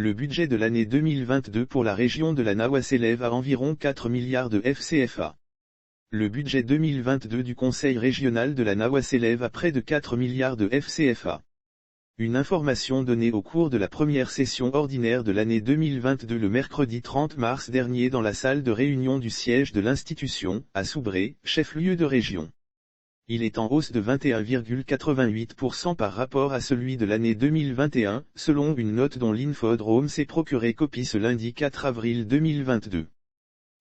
Le budget de l'année 2022 pour la région de la Nawa s'élève à environ 4 milliards de FCFA. Le budget 2022 du Conseil régional de la Nawa s'élève à près de 4 milliards de FCFA. Une information donnée au cours de la première session ordinaire de l'année 2022 le mercredi 30 mars dernier dans la salle de réunion du siège de l'institution, à Soubré, chef-lieu de région. Il est en hausse de 21,88% par rapport à celui de l'année 2021, selon une note dont l'Infodrome s'est procuré copie ce lundi 4 avril 2022.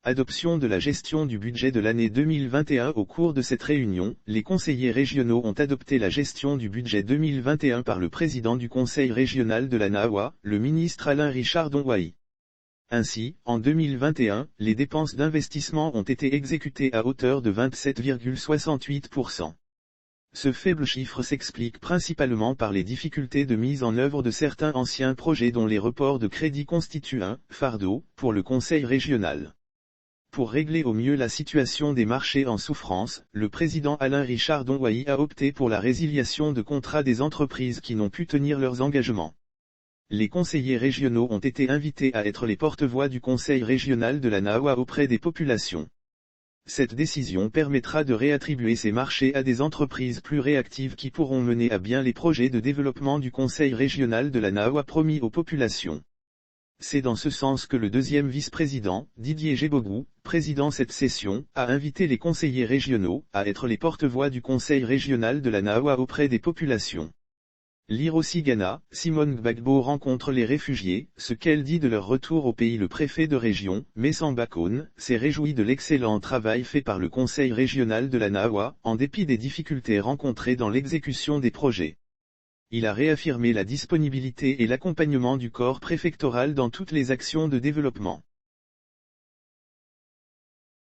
Adoption de la gestion du budget de l'année 2021. Au cours de cette réunion, les conseillers régionaux ont adopté la gestion du budget 2021 par le président du Conseil régional de la Nawa, le ministre Alain Richard Donwahi. Ainsi, en 2021, les dépenses d'investissement ont été exécutées à hauteur de 27,68%. Ce faible chiffre s'explique principalement par les difficultés de mise en œuvre de certains anciens projets dont les reports de crédit constituent un fardeau pour le Conseil régional. Pour régler au mieux la situation des marchés en souffrance, le président Alain Richard Donwahi a opté pour la résiliation de contrats des entreprises qui n'ont pu tenir leurs engagements. Les conseillers régionaux ont été invités à être les porte-voix du Conseil régional de la Nawa auprès des populations. Cette décision permettra de réattribuer ces marchés à des entreprises plus réactives qui pourront mener à bien les projets de développement du Conseil régional de la Nawa promis aux populations. C'est dans ce sens que le deuxième vice-président, Didier Gebogou, président cette session, a invité les conseillers régionaux à être les porte-voix du Conseil régional de la Nawa auprès des populations. L'Irosigana, Simone Gbagbo rencontre les réfugiés, ce qu'elle dit de leur retour au pays. Le préfet de région, Messamba Kone, s'est réjoui de l'excellent travail fait par le Conseil régional de la Nawa, en dépit des difficultés rencontrées dans l'exécution des projets. Il a réaffirmé la disponibilité et l'accompagnement du corps préfectoral dans toutes les actions de développement.